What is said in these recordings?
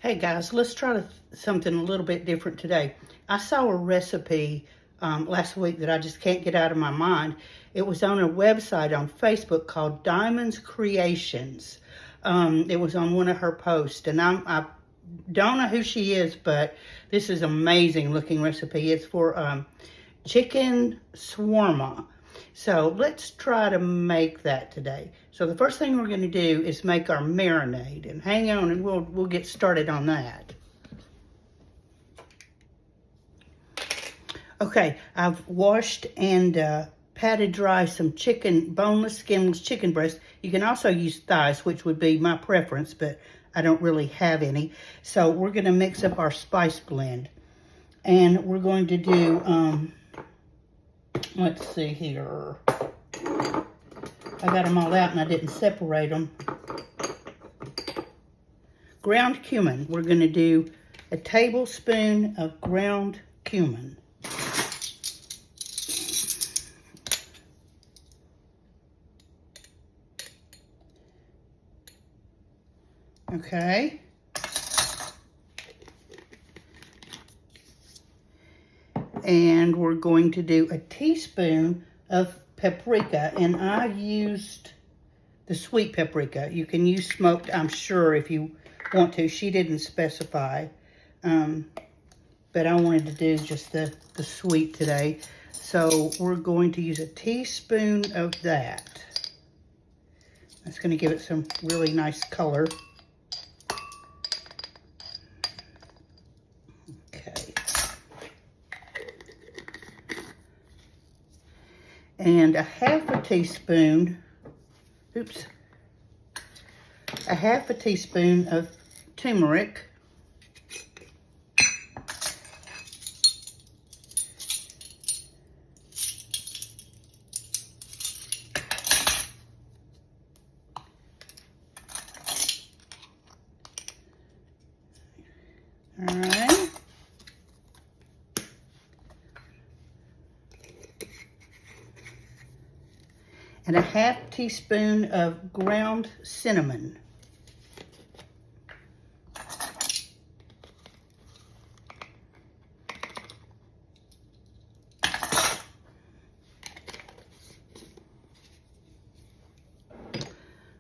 Hey guys, let's try something a little bit different today. I saw a recipe last week that I just can't get out of my mind. It was on a website on Facebook called Diamonds Creations. It was on one of her posts, and I don't know who she is, but this is an amazing looking recipe. It's for chicken shawarma. So let's try to make that today. So the first thing we're going to do is make our marinade, and hang on, and we'll get started on that. Okay, I've washed and patted dry some chicken, boneless, skinless chicken breast. You can also use thighs, which would be my preference, but I don't really have any. So we're going to mix up our spice blend, and we're going to do let's see here. I got them all out and I didn't separate them. Ground cumin. We're going to do a tablespoon of ground cumin. Okay. And we're going to do a teaspoon of paprika, and I used the sweet paprika. You can use smoked, I'm sure, if you want to. She didn't specify, but I wanted to do just the sweet today. So we're going to use a teaspoon of that. That's going to give it some really nice color. And a half a teaspoon of turmeric. All right. And a half teaspoon of ground cinnamon.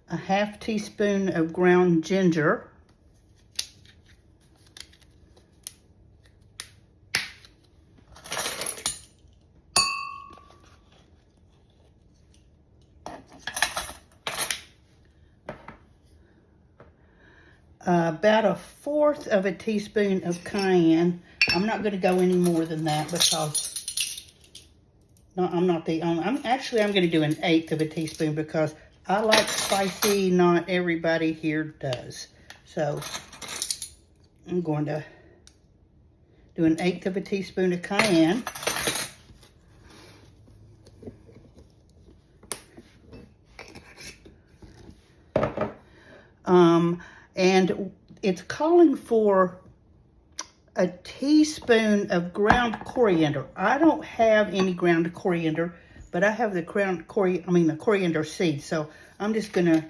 A half teaspoon of ground ginger. About a fourth of a teaspoon of cayenne. I'm not going to go any more than that because I'm not the only. I'm going to do an eighth of a teaspoon because I like spicy. Not everybody here does. So I'm going to do an eighth of a teaspoon of cayenne. And it's calling for a teaspoon of ground coriander. I don't have any ground coriander, but I have the coriander seeds. So I'm just going to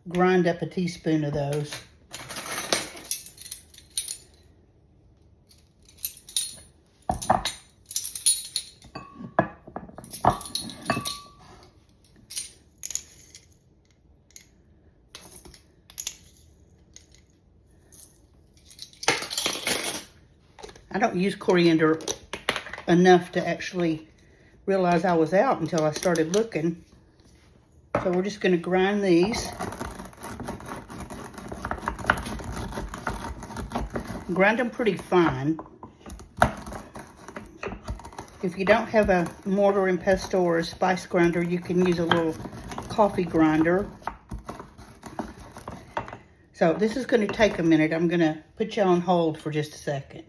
grind up a teaspoon of those. I don't use coriander enough to actually realize I was out until I started looking. So we're just going to grind these. Grind them pretty fine. If you don't have a mortar and pestle or a spice grinder, you can use a little coffee grinder. So this is going to take a minute. I'm going to put you on hold for just a second.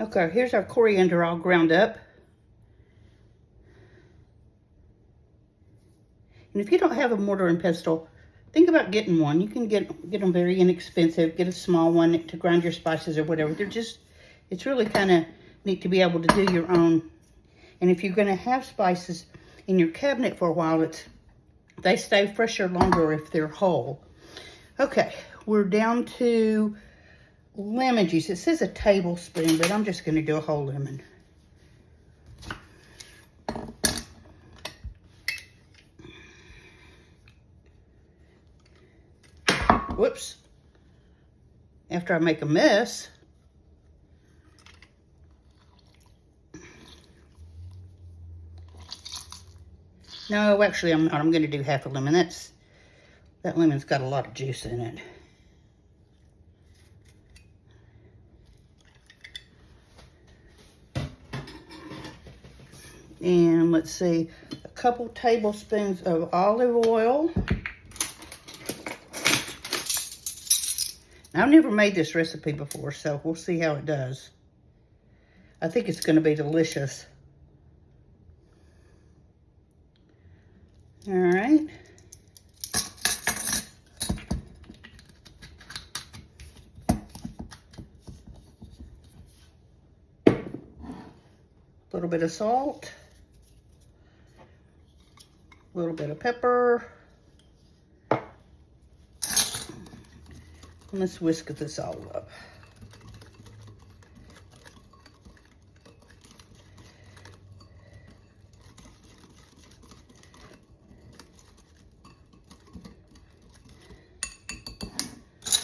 Okay, here's our coriander all ground up. And if you don't have a mortar and pestle, think about getting one. You can get them very inexpensive. Get a small one to grind your spices or whatever. It's really kind of neat to be able to do your own. And if you're going to have spices in your cabinet for a while, it's They stay fresher longer if they're whole. Okay, we're down to lemon juice. It says a tablespoon, but I'm just going to do a whole lemon. Whoops. After I make a mess. No, actually I'm not. I'm going to do half a lemon. That lemon's got a lot of juice in it. And let's see, a couple tablespoons of olive oil. Now, I've never made this recipe before, so we'll see how it does. I think it's going to be delicious. All right. A little bit of salt. A little bit of pepper. And let's whisk this all up.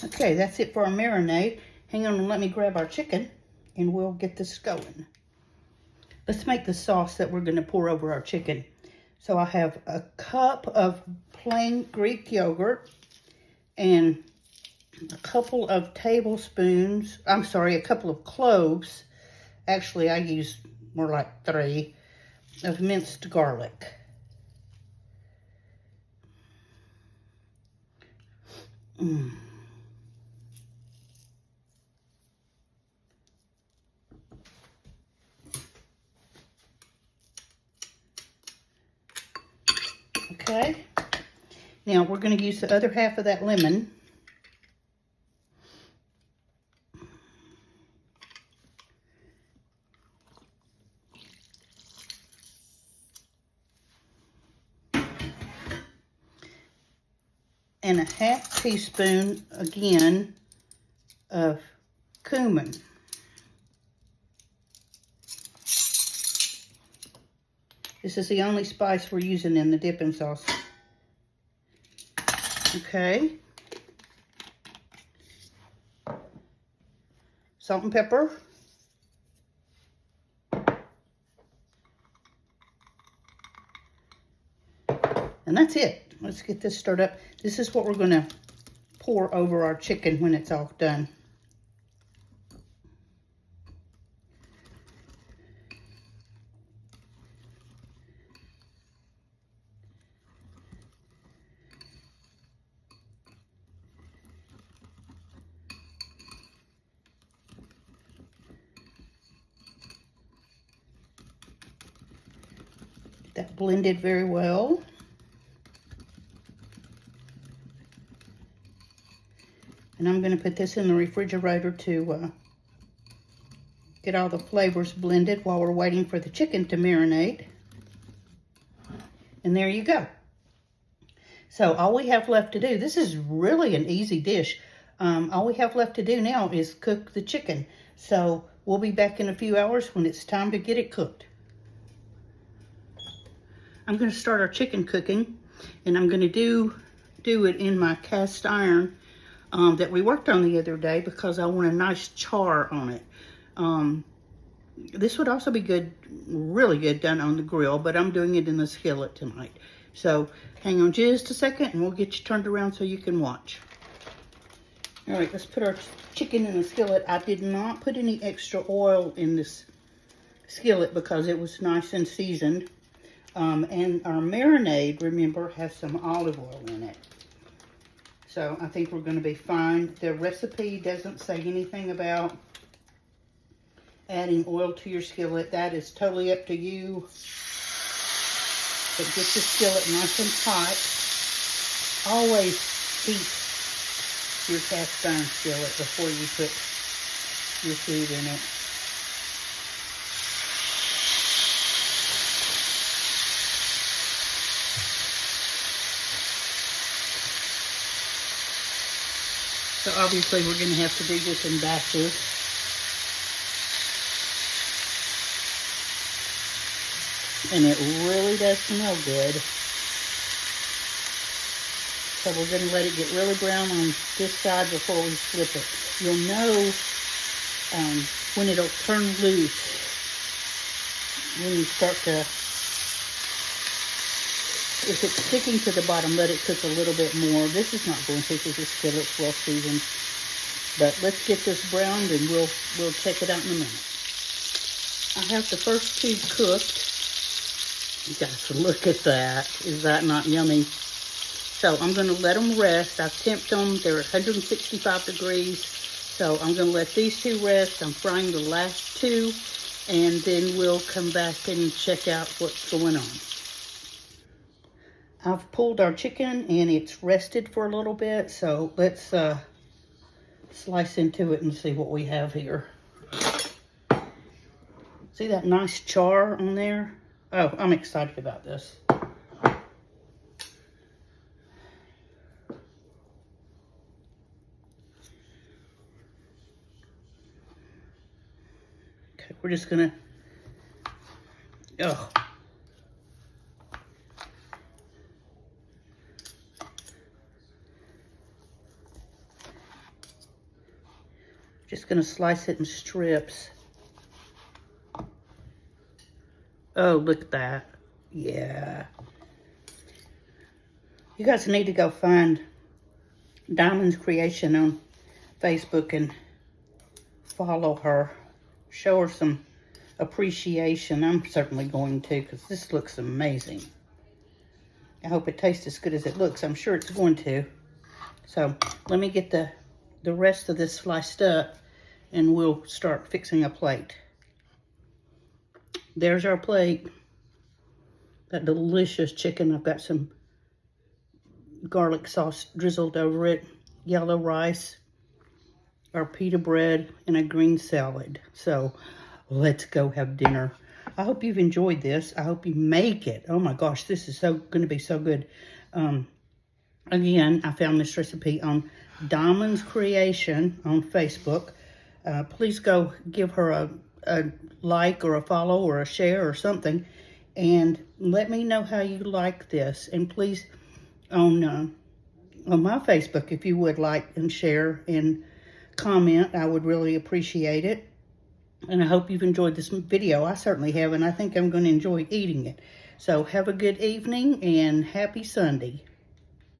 Okay, that's it for our marinade. Hang on and let me grab our chicken and we'll get this going. Let's make the sauce that we're going to pour over our chicken. So I have a cup of plain Greek yogurt and a couple of tablespoons, a couple of cloves. Actually, I use more like 3 of minced garlic. Okay, now we're going to use the other half of that lemon. And a half teaspoon, again, of cumin. This is the only spice we're using in the dipping sauce. Okay. Salt and pepper. And that's it. Let's get this stirred up. This is what we're going to pour over our chicken when it's all done. Get that blended very well. And I'm going to put this in the refrigerator to get all the flavors blended while we're waiting for the chicken to marinate. And there you go. So all we have left to do, this is really an easy dish. All we have left to do now is cook the chicken. So we'll be back in a few hours when it's time to get it cooked. I'm going to start our chicken cooking, and I'm going to do it in my cast iron that we worked on the other day because I want a nice char on it. This would also be good, really good done on the grill, but I'm doing it in the skillet tonight. So hang on just a second and we'll get you turned around so you can watch. All right, let's put our chicken in the skillet. I did not put any extra oil in this skillet because it was nice and seasoned. And our marinade, remember, has some olive oil in it. So I think we're going to be fine. The recipe doesn't say anything about adding oil to your skillet. That is totally up to you. But get your skillet nice and hot. Always heat your cast iron skillet before you put your food in it. So obviously we're going to have to do this in batches. And it really does smell good. So we're going to let it get really brown on this side before we flip it. You'll know when it'll turn loose. When you start to, if it's sticking to the bottom, let it cook a little bit more. This is not going to, because this skillet's well seasoned. But let's get this browned and we'll check it out in a minute. I have the first two cooked. You guys, look at that. Is that not yummy? So I'm going to let them rest. I've temped them. They're 165 degrees. So I'm going to let these two rest. I'm frying the last two. And then we'll come back and check out what's going on. I've pulled our chicken and it's rested for a little bit. So let's slice into it and see what we have here. See that nice char on there? Oh, I'm excited about this. Okay, we're just gonna, just gonna slice it in strips. Oh, look at that. Yeah. You guys need to go find Diamond's Creation on Facebook and follow her. Show her some appreciation. I'm certainly going to, because this looks amazing. I hope it tastes as good as it looks. I'm sure it's going to. So let me get the rest of this sliced up and we'll start fixing a plate. There's our plate. That delicious chicken. I've got some garlic sauce drizzled over it. Yellow rice. Our pita bread. And a green salad. So let's go have dinner. I hope you've enjoyed this. I hope you make it. Oh my gosh, this is going to be so good. Again, I found this recipe on Diamond's Creation on Facebook. Please go give her a like or a follow or a share or something, and let me know how you like this. And please, on my Facebook, if you would like and share and comment, I would really appreciate it. And I hope you've enjoyed this video. I certainly have, and I think I'm going to enjoy eating it. So have a good evening and happy Sunday.